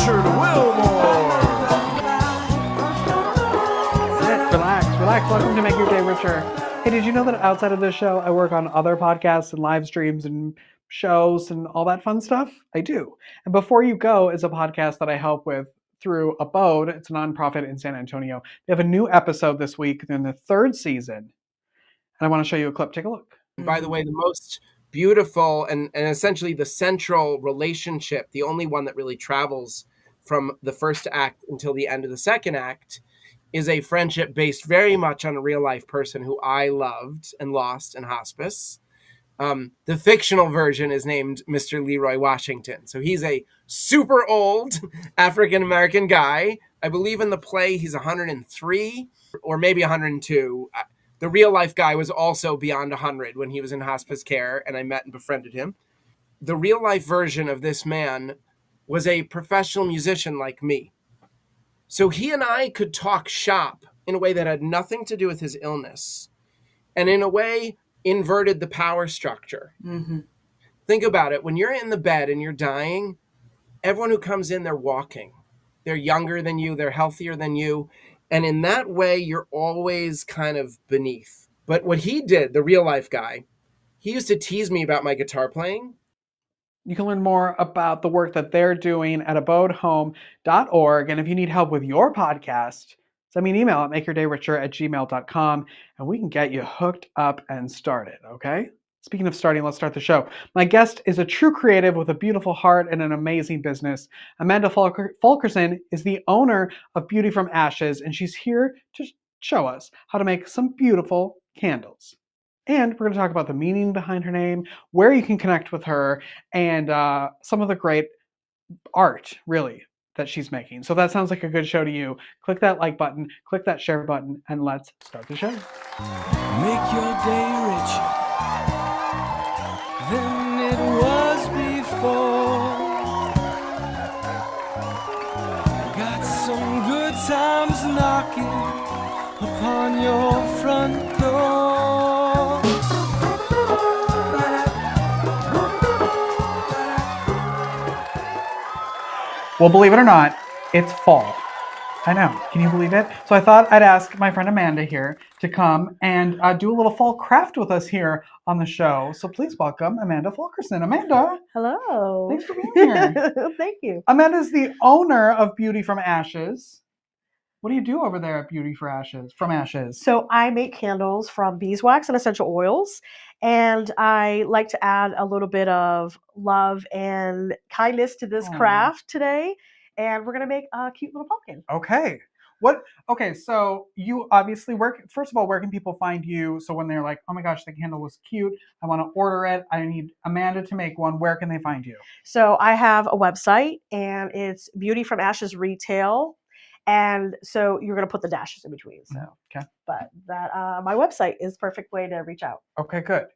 Richard Wilmore. Relax. Welcome to Make Your Day Richer. Hey, did you know that outside of this show, I work on other podcasts and live streams and shows and all that fun stuff? I do. And Before You Go is a podcast that I help with through Abode. It's a nonprofit in San Antonio. They have a new episode this week in the third season. And I want to show you a clip. Take a look. By the way, the most beautiful and essentially the central relationship, the only one that really travels from the first act until the end of the second act, is a friendship based very much on a real life person who I loved and lost in hospice. The fictional version is named Mr. Leroy Washington. So he's a super old African-American guy. I believe in the play he's 103 or maybe 102. The real life guy was also beyond 100 when he was in hospice care, and I met and befriended him. The real life version of this man was a professional musician like me. So he and I could talk shop in a way that had nothing to do with his illness, and in a way inverted the power structure. Mm-hmm. Think about it. When you're in the bed and you're dying, everyone who comes in, they're walking. They're younger than you. They're healthier than you. And in that way, you're always kind of beneath. But what he did, the real life guy, he used to tease me about my guitar playing. You can learn more about the work that they're doing at abodehome.org. And if you need help with your podcast, send me an email at makeyourdayricher@gmail.com and we can get you hooked up and started, okay? Speaking of starting, let's start the show. My guest is a true creative with a beautiful heart and an amazing business. Amanda Faulkerson is the owner of Beauty from Ashes, and she's here to show us how to make some beautiful candles. And we're going to talk about the meaning behind her name, where you can connect with her, and some of the great art, really, that she's making. So that sounds like a good show to you. Click that like button, click that share button, and let's start the show. Make your day richer than it was before. Got some good times knocking upon your front door. Well, believe it or not, it's fall. I know. Can you believe it? So I thought I'd ask my friend Amanda here to come and do a little fall craft with us here on the show. So please welcome Amanda Faulkerson. Amanda. Hello. Thanks for being here. Thank you. Amanda is the owner of Beauty from Ashes. What do you do over there at Beauty from Ashes? So I make candles from beeswax and essential oils, and I like to add a little bit of love and kindness to this craft today. And we're going to make a cute little pumpkin. Okay. So you obviously work, first of all, where can people find you? So when they're like, oh my gosh, the candle was cute, I want to order it, I need Amanda to make one, where can they find you? So I have a website, and it's Beauty from Ashes Retail. And so you're going to put the dashes in between. So, okay. But that my website is the perfect way to reach out. Okay, good.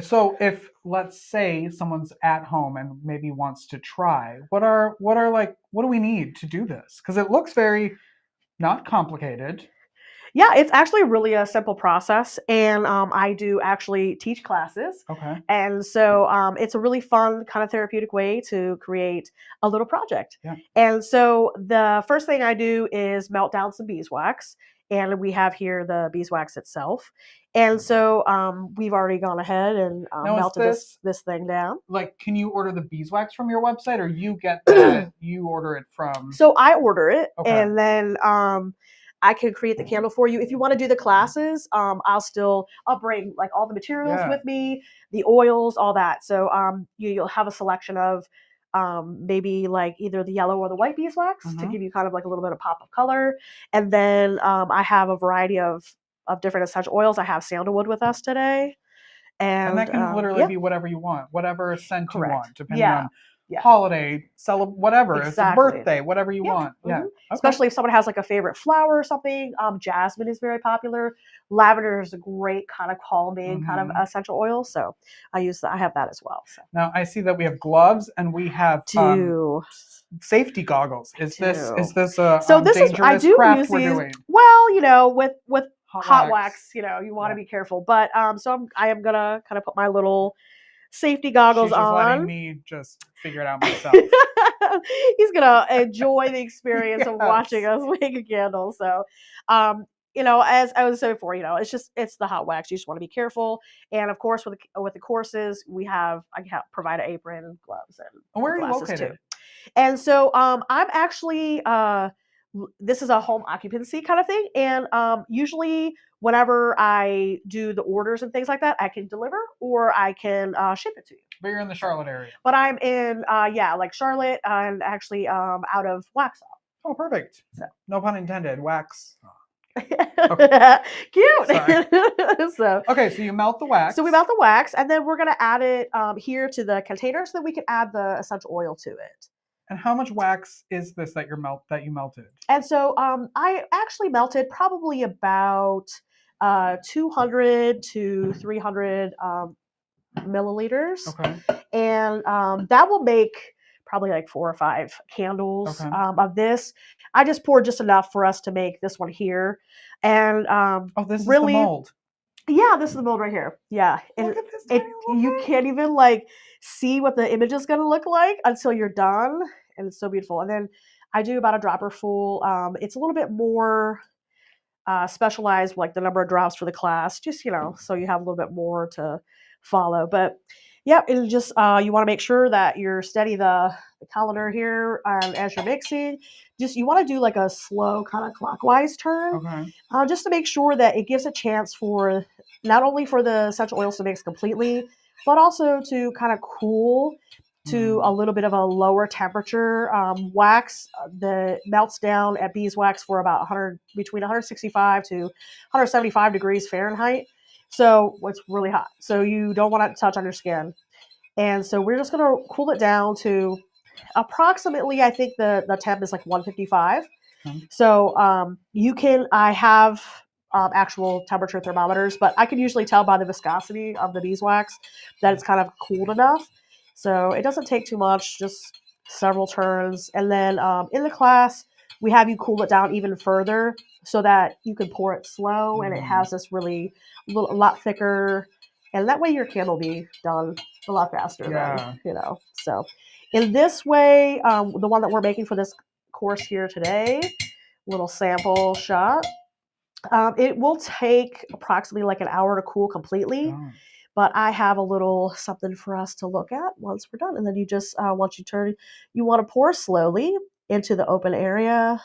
So if, let's say, someone's at home and maybe wants to try, what do we need to do this? Because it looks very not complicated. Yeah, it's actually really a simple process, and I do actually teach classes. Okay. And so it's a really fun kind of therapeutic way to create a little project. Yeah. And so the first thing I do is melt down some beeswax, and we have here the beeswax itself. And so we've already gone ahead and melted this thing down. Like, can you order the beeswax from your website, or you get that, you order it from? So I order it, okay. And then I can create the candle for you. If you want to do the classes, I'll bring like all the materials with me, the oils, all that. So you'll have a selection of maybe like either the yellow or the white beeswax to give you kind of like a little bit of pop of color. And then I have a variety of different essential oils. I have sandalwood with us today. And that can literally be whatever you want, whatever scent you want, depending on holiday, whatever. Exactly. It's a birthday, whatever you want. Yeah. Okay. Especially if someone has like a favorite flower or something. Jasmine is very popular. Lavender is a great kind of calming kind of essential oil. So I have that as well. So. Now I see that we have gloves and we have safety goggles. Is this a dangerous craft we're doing? Well, with hot wax, you want to be careful. But so I am gonna kind of put my little safety goggles She's just on. letting me just figure it out myself. he's gonna enjoy the experience of watching Yes. us make a candle. So, you know, as I was saying before, you know, it's the hot wax. You just want to be careful, and of course, with the courses, provide an apron, gloves, and Where are you glasses too. located? And so, I'm actually this is a home occupancy kind of thing, and usually whenever I do the orders and things like that, I can deliver or I can ship it to you. But you're in the Charlotte area. But I'm in, like Charlotte, and actually out of Waxhaw. Oh, perfect. So. No pun intended. Wax. Cute. Sorry. So Okay, so you melt the wax. we melt the wax, and then we're gonna add it here to the container so that we can add the essential oil to it. And how much wax is this that you melted? And so I actually melted probably about 200 to 300 milliliters. Okay. And that will make probably like 4 or 5 candles of this. I just poured just enough for us to make this one here. And this really, is the mold. Yeah, this is the mold right here. Yeah. Look at this tiny little you thing. can't even like see what the image is gonna look like until you're done. And it's so beautiful. And then I do about a dropper full. It's a little bit more specialized, like the number of drops for the class, just, you know, so you have a little bit more to follow. But yeah, it'll just, you want to make sure that you're steady the colander here as you're mixing. Just, you want to do like a slow kind of clockwise turn, just to make sure that it gives a chance for not only for the essential oils to mix completely, but also to kind of cool to a little bit of a lower temperature. Wax the melts down at beeswax for about between 165 to 175 degrees Fahrenheit. So it's really hot. So you don't want it to touch on your skin. And so we're just going to cool it down to approximately, I think the temp is like 155. So I have actual temperature thermometers, but I can usually tell by the viscosity of the beeswax that it's kind of cooled enough. So it doesn't take too much, just several turns. And then in the class, we have you cool it down even further so that you can pour it slow and it has this really a lot thicker. And that way your candle will be done a lot faster than, you know. So in this way, the one that we're making for this course here today, little sample shot, it will take approximately like an hour to cool completely. But I have a little something for us to look at once we're done. And then you just, once you turn, you want to pour slowly into the open area.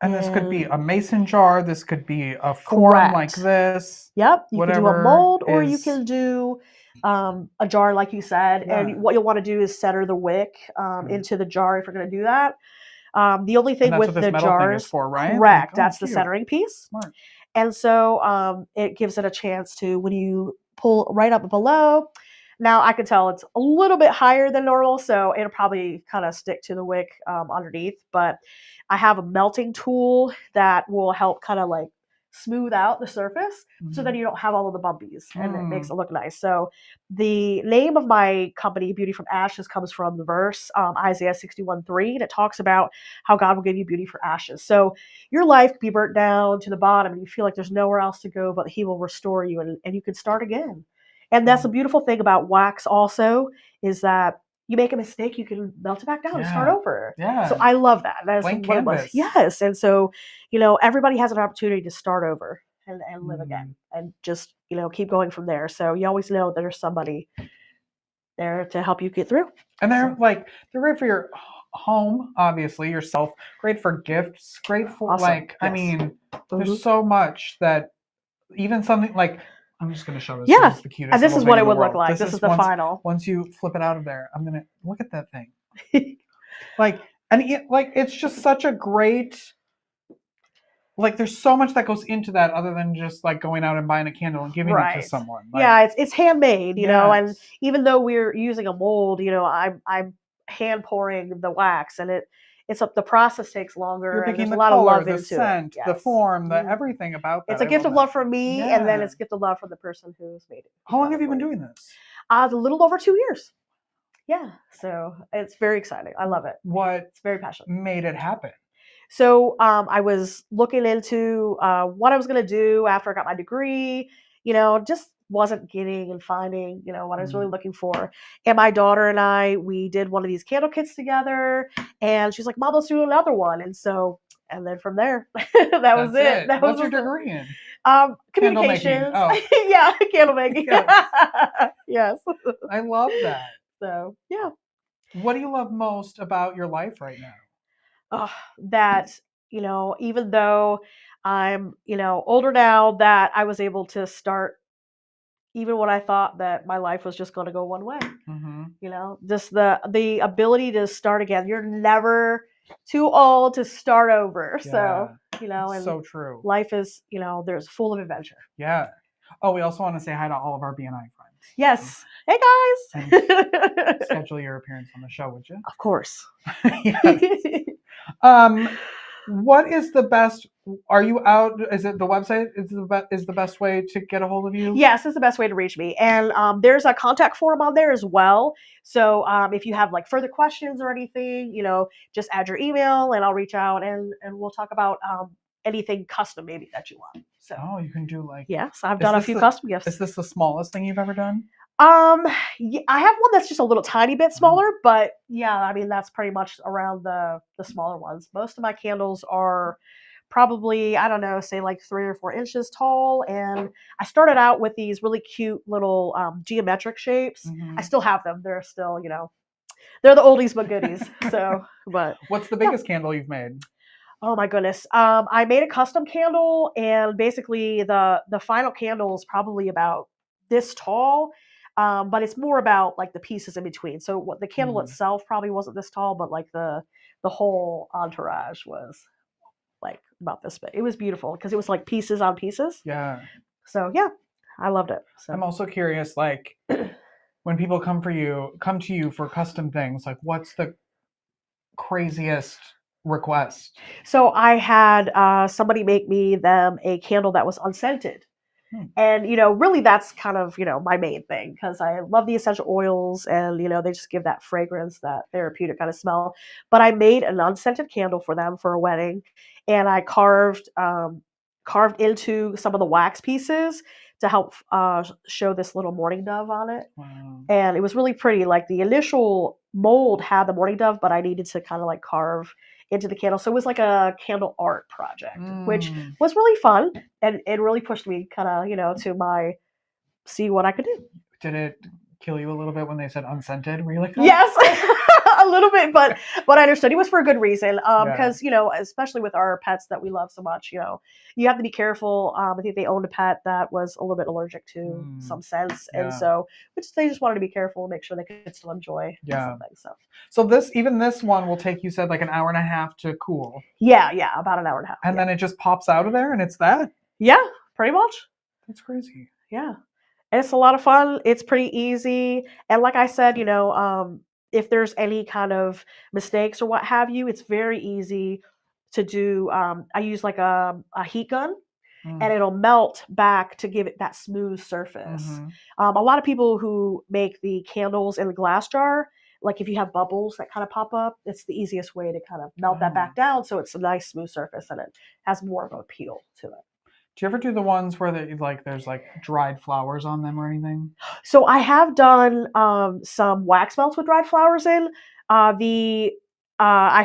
And this could be a mason jar. This could be a form like this. Yep. You can do a mold or you can do a jar like you said. Yeah. And what you'll want to do is center the wick into the jar if you're going to do that. The only thing with the jars, for, right? Correct. That's the centering piece. Smart. And so it gives it a chance to, when you pull right up below, now I can tell it's a little bit higher than normal, so it'll probably kind of stick to the wick underneath. But I have a melting tool that will help kind of like smooth out the surface so that you don't have all of the bumpies and it makes it look nice. So the name of my company, Beauty from Ashes, comes from the verse Isaiah 61:3, and it talks about how God will give you beauty for ashes. So your life could be burnt down to the bottom and you feel like there's nowhere else to go, but he will restore you and you can start again. And that's a beautiful thing about wax also, is that you make a mistake, you can melt it back down and start over. Yeah. So I love that. That's blank canvas. Yes. And so, you know, everybody has an opportunity to start over and live again and just, you know, keep going from there. So you always know there's somebody there to help you get through. And they're great for your home, obviously, yourself, great for gifts, great for I mean, there's so much that even something like, I'm just going to show this. Yeah. This is the cutest. And this is what it would look like. This is the final. Once you flip it out of there, I'm going to look at that thing. It's just such a great, there's so much that goes into that other than just like going out and buying a candle and giving it to someone. It's handmade, you know, and even though we're using a mold, you know, I'm hand pouring the wax and the process takes longer. You're picking and the a lot color, of love the into scent, it. the form, the everything about that. It's a gift of love from me, and then it's a gift of love from the person who's made it. How long have you been doing this? A little over 2 years. Yeah, so it's very exciting. I love it. It's very passionate. Made it happen? So I was looking into what I was going to do after I got my degree, you know, just wasn't getting and finding, what I was really looking for. And my daughter and I, we did one of these candle kits together, and she's like, "Mom, let's do another one." And then from there, that was it. That What's was your degree in? Candle making. Communications. Oh. Yeah, candle making. Yes. Yes. I love that. So yeah. What do you love most about your life right now? That, even though I'm, older now, that I was able to start even when I thought that my life was just going to go one way. Just the ability to start again. You're never too old to start over. Yeah, So, it's and so true. life is, there's full of adventure. Yeah. Oh, we also want to say hi to all of our BNI friends. Yes. Hey guys. Schedule your appearance on the show, would you? Of course. Yes. What is the best? Are you out? Is it the website? Is the best way to get a hold of you? Yes, it's the best way to reach me. And there's a contact form on there as well. So if you have like further questions or anything, just add your email and I'll reach out and we'll talk about anything custom maybe that you want. So you can do like. Yes, I've done a few custom gifts. Is this the smallest thing you've ever done? Yeah, I have one that's just a little tiny bit smaller, but yeah, I mean that's pretty much around the smaller ones. Most of my candles are probably, I don't know, say like 3 or 4 inches tall. And I started out with these really cute little geometric shapes. I still have them. They're still, they're the oldies but goodies. So, but what's the biggest candle you've made? Oh my goodness. I made a custom candle, and basically the final candle is probably about this tall. But it's more about like the pieces in between. So what the candle itself probably wasn't this tall, but like the whole entourage was like about this big. It was beautiful because it was like pieces on pieces. Yeah. So yeah, I loved it. So. I'm also curious, like when people come to you for custom things, like what's the craziest request? So I had somebody make them a candle that was unscented. And, really that's kind of, my main thing because I love the essential oils and, they just give that fragrance, that therapeutic kind of smell. But I made an unscented candle for them for a wedding, and I carved into some of the wax pieces to help show this little mourning dove on it. Wow. And it was really pretty. Like the initial mold had the mourning dove, but I needed to kind of like carve into the candle. So it was like a candle art project, which was really fun. And it really pushed me kind of, to see what I could do. Did it kill you a little bit when they said unscented? Were you like, oh? Yes, a little bit, but I understood it was for a good reason. Because, especially with our pets that we love so much, you have to be careful. I think they owned a pet that was a little bit allergic to some scents. Yeah. And so they just wanted to be careful and make sure they could still enjoy something. So this one will take, you said, like an hour and a half to cool. Yeah, about an hour and a half. And then it just pops out of there and it's that? Yeah, pretty much. That's crazy. Yeah. And it's a lot of fun. It's pretty easy. And like I said, if there's any kind of mistakes or what have you, it's very easy to do. I use like a heat gun and it'll melt back to give it that smooth surface. A lot of people who make the candles in the glass jar, like if you have bubbles that kind of pop up, it's the easiest way to kind of melt that back down. So it's a nice smooth surface and it has more of an appeal to it. Do you ever do the ones where there's like dried flowers on them or anything? So I have done some wax melts with dried flowers in. I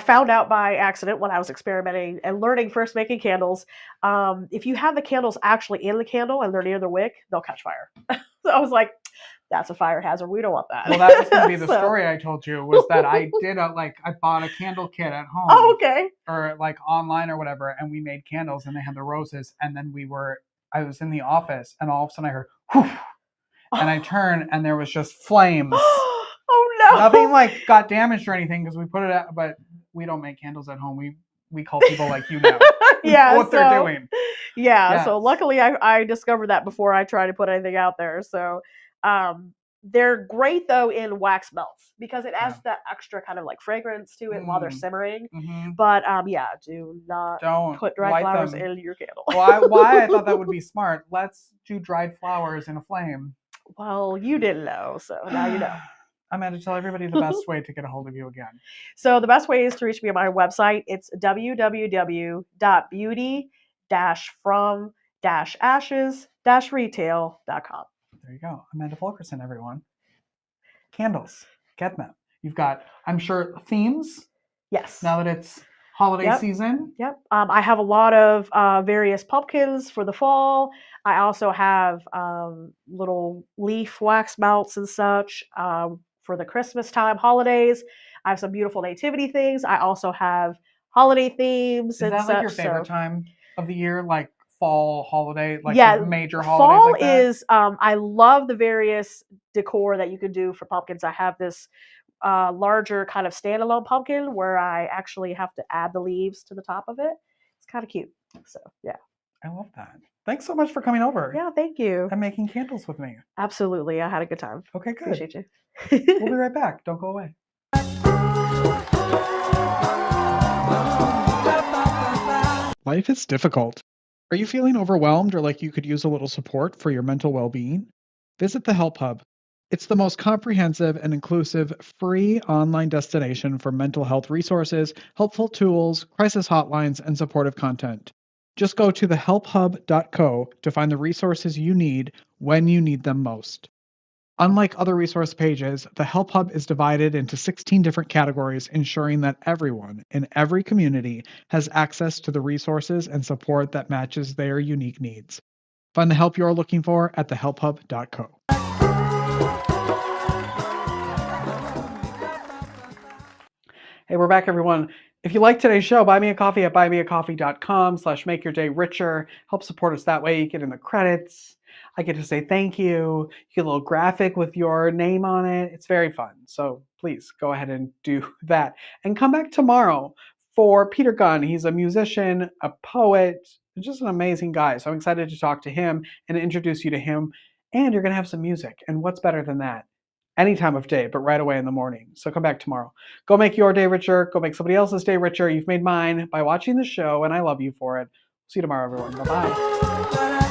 found out by accident when I was experimenting and learning first making candles. If you have the candles actually in the candle and they're near the wick, they'll catch fire. So I was like, that's a fire hazard. We don't want that. Well, that was going to be the story I told you, was that I did I bought a candle kit at home. Oh, okay. Or like online or whatever. And we made candles and they had the roses. And then I was in the office and all of a sudden I heard, whoosh, and I turned and there was just flames. Oh no. Nothing got damaged or anything because we put it out, but we don't make candles at home. We call people like you know what they're doing. Yeah. Yes. So luckily I discovered that before I tried to put anything out there. So they're great though in wax melts because it adds that extra kind of like fragrance to it while they're simmering. But do not put dried flowers in your candle. Why I thought that would be smart. Let's do dried flowers in a flame. Well, you didn't know, so now you know. I'm going to tell everybody the best way to get a hold of you again. So the best way is to reach me on my website. It's www.beauty-from-ashes-retail.com. There you go. Amanda Faulkerson, everyone. Candles. Get them. You've got, I'm sure, themes Yes. now that it's holiday Yep. season. Yep. I have a lot of various pumpkins for the fall. I also have little leaf wax melts and such for the Christmas time holidays. I have some beautiful nativity things. I also have holiday themes Is and that such. like your favorite time of the year? Like fall holiday, like yeah, the major holidays fall like that? is. I love the various decor that you can do for pumpkins. I have this larger kind of standalone pumpkin where I actually have to add the leaves to the top of it. It's kind of cute. So yeah. I love that. Thanks so much for coming over. Yeah, thank you. And making candles with me. Absolutely. I had a good time. Okay, good. Appreciate you. We'll be right back. Don't go away. Life is difficult. Are you feeling overwhelmed or like you could use a little support for your mental well-being? Visit the Help Hub. It's the most comprehensive and inclusive free online destination for mental health resources, helpful tools, crisis hotlines, and supportive content. Just go to thehelphub.co to find the resources you need when you need them most. Unlike other resource pages, the Help Hub is divided into 16 different categories, ensuring that everyone in every community has access to the resources and support that matches their unique needs. Find the help you're looking for at thehelphub.co. Hey, we're back, everyone. If you like today's show, buy me a coffee at buymeacoffee.com/makeyourday-richer. Help support us that way. You get in the credits. I get to say thank you. You get a little graphic with your name on it. It's very fun. So please go ahead and do that. And come back tomorrow for Peter Gunn. He's a musician, a poet, just an amazing guy. So I'm excited to talk to him and introduce you to him. And you're going to have some music. And what's better than that? Any time of day, but right away in the morning. So come back tomorrow. Go make your day richer. Go make somebody else's day richer. You've made mine by watching the show, and I love you for it. See you tomorrow, everyone. Bye-bye.